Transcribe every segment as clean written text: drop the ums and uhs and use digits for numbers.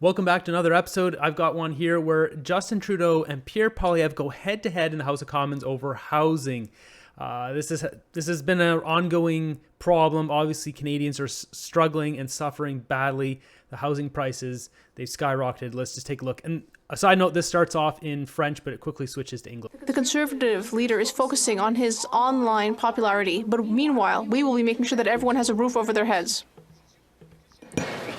Welcome back to another episode. I've got one here where Justin Trudeau and Pierre Poilievre go head to head in the House of Commons over housing. This has been an ongoing problem. Obviously, Canadians are struggling and suffering badly. The housing prices, they've skyrocketed. Let's just take a look. And a side note, this starts off in French, but it quickly switches to English. The Conservative leader is focusing on his online popularity, but meanwhile, we will be making sure that everyone has a roof over their heads.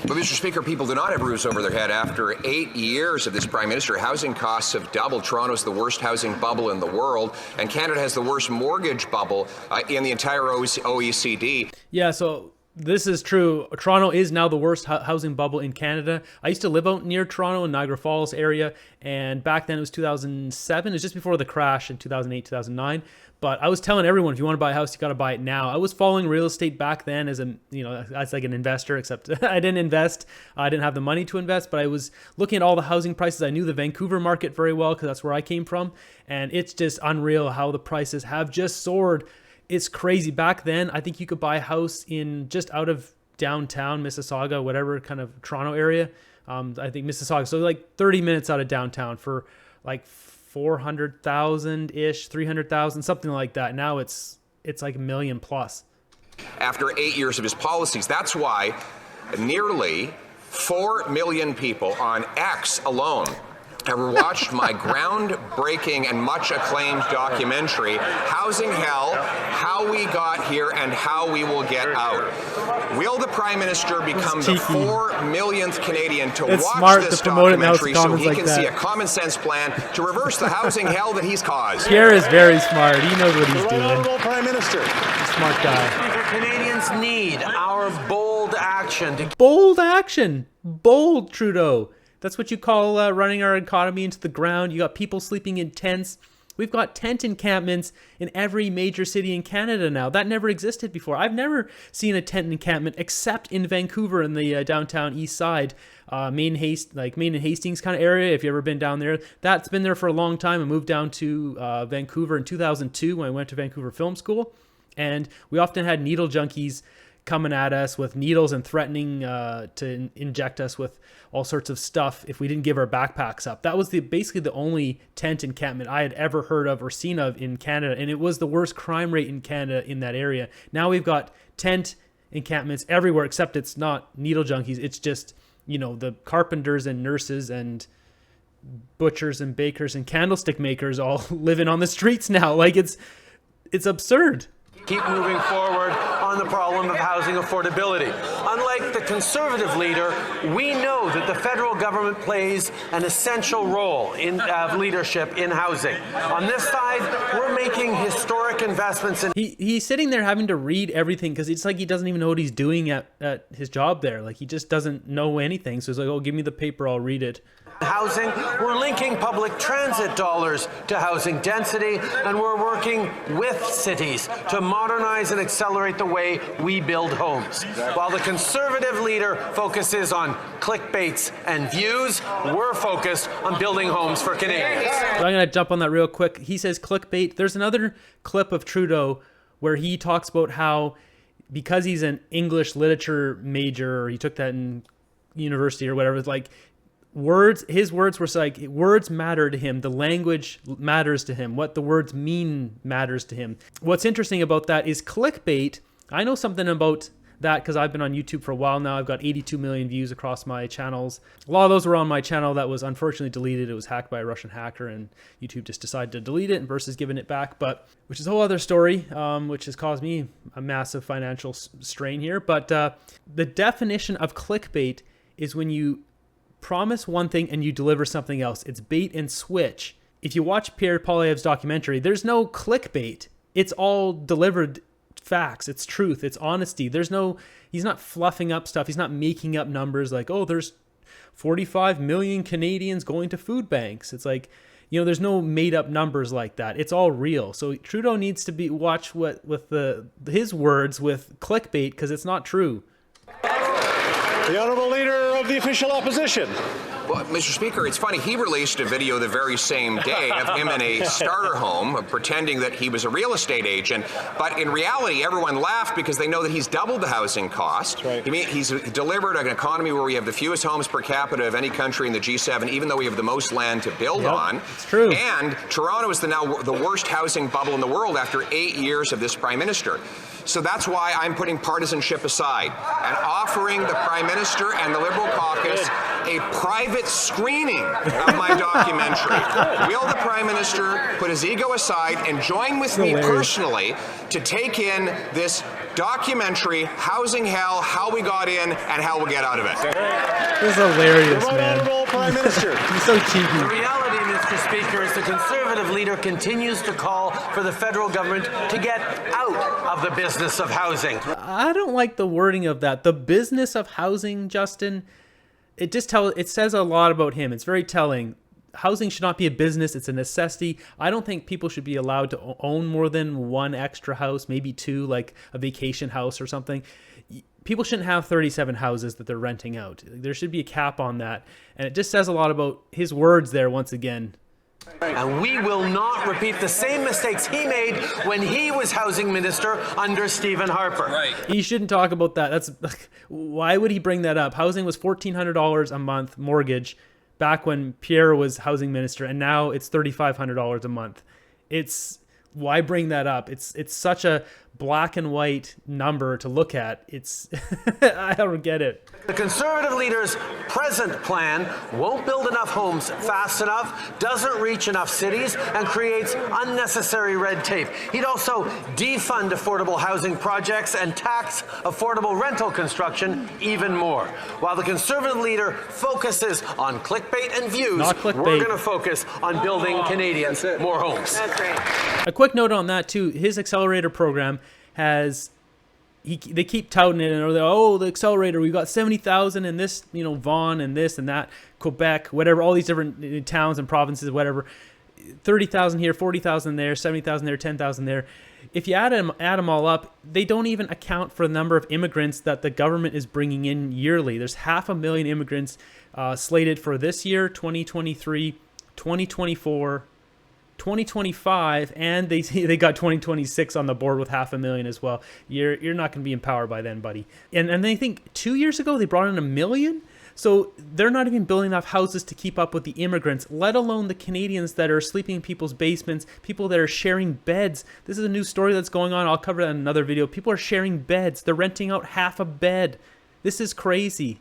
But, Mr. Speaker, people do not have roofs over their head. After 8 years of this Prime Minister, housing costs have doubled. Toronto's the worst housing bubble in the world, and Canada has the worst mortgage bubble in the entire OECD. Yeah, so this is true. Toronto is now the worst housing bubble in Canada. I used to live out near Toronto in Niagara Falls area, and back then it was 2007. It was just before the crash in 2008, 2009. But I was telling everyone, if you want to buy a house, you got to buy it now. I was following real estate back then as like an investor, except I didn't invest. I didn't have the money to invest, but I was looking at all the housing prices. I knew the Vancouver market very well because that's where I came from. And it's just unreal how the prices have just soared. It's crazy. Back then, I think you could buy a house in just out of downtown Mississauga, whatever kind of Toronto area. I think Mississauga. So like 30 minutes out of downtown for like 400,000-ish, 300,000, something like that. Now it's like $1 million plus. After 8 years of his policies, that's why nearly 4 million people on X alone have watched my groundbreaking and much acclaimed documentary, Housing Hell, How We Got Here and How We Will Get Out. Will the Prime Minister become the 4 millionth Canadian to watch this documentary so he can see a common sense plan to reverse the housing hell that he's caused? Pierre is very smart. He knows what he's doing. Honorable Prime Minister. Smart guy. Canadians need our bold action. Bold action. Bold, Trudeau. That's what you call running our economy into the ground. You got people sleeping in tents. We've got tent encampments in every major city in Canada now. That never existed before. I've never seen a tent encampment except in Vancouver in the downtown east side, Main and Hastings kind of area. If you've ever been down there, that's been there for a long time. I moved down to Vancouver in 2002 when I went to Vancouver Film School, and we often had needle junkies coming at us with needles and threatening to inject us with all sorts of stuff if we didn't give our backpacks up. That was basically the only tent encampment I had ever heard of or seen of in Canada, and it was the worst crime rate in Canada in that area. Now we've got tent encampments everywhere, except it's not needle junkies. It's just, the carpenters and nurses and butchers and bakers and candlestick makers all living on the streets now. Like it's absurd. Keep moving forward on the problem of housing affordability. Unlike the Conservative leader, we know that the federal government plays an essential role in leadership in housing. On this side, we're making historic investments in... He's sitting there having to read everything because it's like he doesn't even know what he's doing at his job there. Like he just doesn't know anything. So he's like, oh, give me the paper, I'll read it. Housing, we're linking public transit dollars to housing density, and we're working with cities to modernize and accelerate the way we build homes. While the Conservative leader focuses on clickbaits and views, we're focused on building homes for Canadians. So I'm going to jump on that real quick. He says clickbait. There's another clip of Trudeau where he talks about how because he's an English literature major, or he took that in university or whatever, it's like, his words were like, words matter to him. The language matters to him. What the words mean matters to him. What's interesting about that is clickbait. I know something about that because I've been on YouTube for a while now. I've got 82 million views across my channels. A lot of those were on my channel that was unfortunately deleted. It was hacked by a Russian hacker, and YouTube just decided to delete it versus giving it back, which is a whole other story, which has caused me a massive financial strain here. But the definition of clickbait is when you promise one thing and you deliver something else. It's bait and switch. If you watch Pierre Poilievre's documentary, there's no clickbait. It's all delivered facts. It's truth. It's honesty. He's not fluffing up stuff. He's not making up numbers like, oh, there's 45 million Canadians going to food banks. It's like, there's no made up numbers like that. It's all real. So Trudeau needs to watch his words with clickbait because it's not true. The Honourable Leader of the Official Opposition. Well, Mr. Speaker, it's funny. He released a video the very same day of him in a starter home pretending that he was a real estate agent. But in reality, everyone laughed because they know that he's doubled the housing cost. Right. He's delivered an economy where we have the fewest homes per capita of any country in the G7, even though we have the most land to build on. It's true. And Toronto is now the worst housing bubble in the world after 8 years of this Prime Minister. So that's why I'm putting partisanship aside and offering the Prime Minister and the Liberal caucus a private screening of my documentary. Will the Prime Minister put his ego aside and join with me personally to take in this documentary, Housing Hell, How We Got In and How We'll Get Out of it? This is hilarious, The Right man. Honourable Prime Minister. He's so The cheeky. reality, Mr. Speaker, is the Conservative leader continues to call for the federal government to get out of the business of housing. I don't like the wording of that. The business of housing, Justin. It says a lot about him. It's very telling. Housing should not be a business. It's a necessity. I don't think people should be allowed to own more than one extra house, maybe two, like a vacation house or something. People shouldn't have 37 houses that they're renting out. There should be a cap on that. And it just says a lot about his words there once again. And we will not repeat the same mistakes he made when he was housing minister under Stephen Harper. Right. He shouldn't talk about that. That's why would he bring that up? Housing was $1,400 a month mortgage back when Pierre was housing minister, and now it's $3,500 a month. Why bring that up? It's such a black and white number to look at. I don't get it. The Conservative leader's present plan won't build enough homes fast enough, doesn't reach enough cities, and creates unnecessary red tape. He'd also defund affordable housing projects and tax affordable rental construction even more. While the Conservative leader focuses on clickbait and views, Not clickbait. we're going to focus on building Canadians more homes. That's right. A quick note on that too. His accelerator program has. They keep touting it, and the accelerator, we've got 70,000 in this, Vaughan and this and that, Quebec, whatever, all these different towns and provinces, whatever, 30,000 here, 40,000 there, 70,000 there, 10,000 there. If you add them all up, they don't even account for the number of immigrants that the government is bringing in yearly. There's 500,000 immigrants slated for this year, 2023, 2024, 2025, and they got 2026 on the board with 500,000 as well. You're not going to be in power by then, buddy. And they think 2 years ago they brought in 1 million. So they're not even building enough houses to keep up with the immigrants, let alone the Canadians that are sleeping in people's basements, people that are sharing beds. This is a new story that's going on. I'll cover that in another video. People are sharing beds. They're renting out half a bed. This is crazy.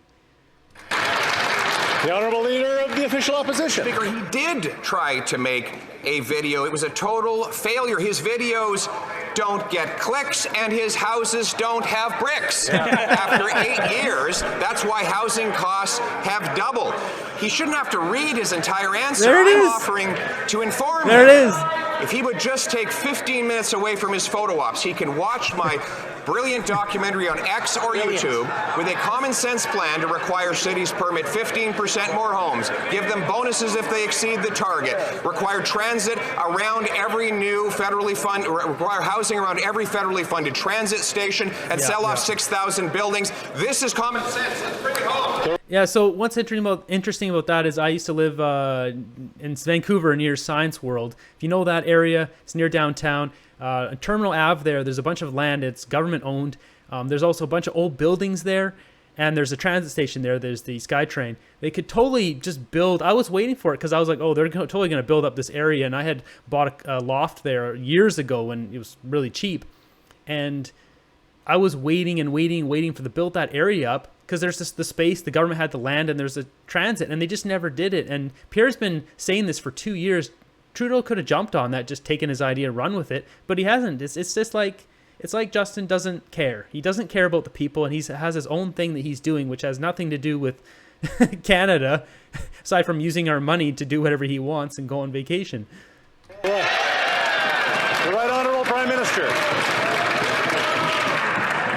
The Honourable Leader of the Official Opposition. Speaker, he did try to make a video. It was a total failure. His videos don't get clicks, and his houses don't have bricks. After 8 years, that's why housing costs have doubled. He shouldn't have to read his entire answer. There it I'm is. offering to inform There him. it is. If he would just take 15 minutes away from his photo ops, he can watch my brilliant documentary on X or YouTube with a common sense plan to require cities permit 15% more homes, give them bonuses if they exceed the target, require transit around every new federally funded, require housing around every federally funded transit station, and sell off 6,000 buildings. This is common sense. Let's bring it home. Yeah, so what's interesting about that is I used to live in Vancouver near Science World. If you know that area, it's near downtown. Terminal Ave there's a bunch of land. It's government owned. There's also a bunch of old buildings there, and there's a transit station there. There's the SkyTrain. They could totally just build. I was waiting for it because I was like, oh, they're totally going to build up this area, and I had bought a loft there years ago when it was really cheap, and I was waiting for the build that area up because there's just the space, the government had the land, and there's a transit, and they just never did it. And Pierre's been saying this for 2 years. Trudeau could have jumped on that, just taken his idea and run with it, but he hasn't. It's just like Justin doesn't care. He doesn't care about the people, and he has his own thing that he's doing, which has nothing to do with Canada, aside from using our money to do whatever he wants and go on vacation. The Right Honourable Prime Minister.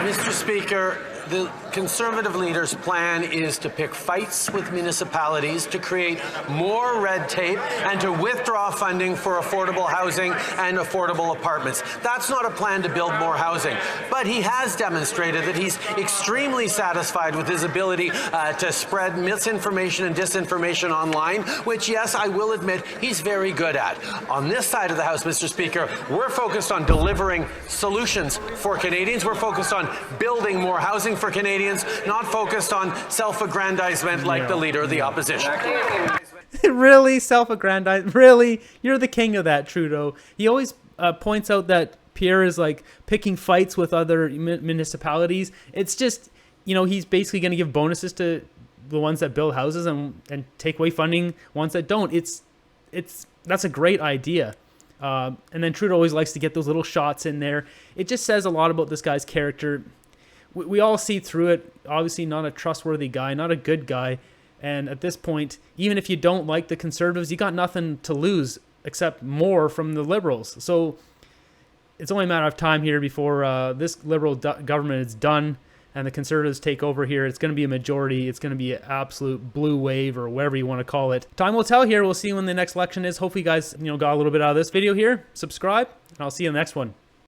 Mr. Speaker, the Conservative leader's plan is to pick fights with municipalities, to create more red tape, and to withdraw funding for affordable housing and affordable apartments. That's not a plan to build more housing, but he has demonstrated that he's extremely satisfied with his ability to spread misinformation and disinformation online, which, yes, I will admit, he's very good at. On this side of the House, Mr. Speaker, we're focused on delivering solutions for Canadians. We're focused on building more housing for Canadians, not focused on self-aggrandizement like the Leader of the Opposition. Really self-aggrandize? Really? You're the king of that, Trudeau. He always points out that Pierre is like picking fights with other municipalities. It's just, you know, he's basically going to give bonuses to the ones that build houses and take away funding ones that don't. That's a great idea. And then Trudeau always likes to get those little shots in there. It just says a lot about this guy's character. We all see through it. Obviously not a trustworthy guy, not a good guy. And at this point, even if you don't like the Conservatives, you got nothing to lose except more from the Liberals. So it's only a matter of time here before this Liberal government is done and the Conservatives take over here. It's going to be a majority. It's going to be an absolute blue wave or whatever you want to call it. Time will tell here. We'll see when the next election is. Hopefully you guys, got a little bit out of this video here. Subscribe, and I'll see you in the next one.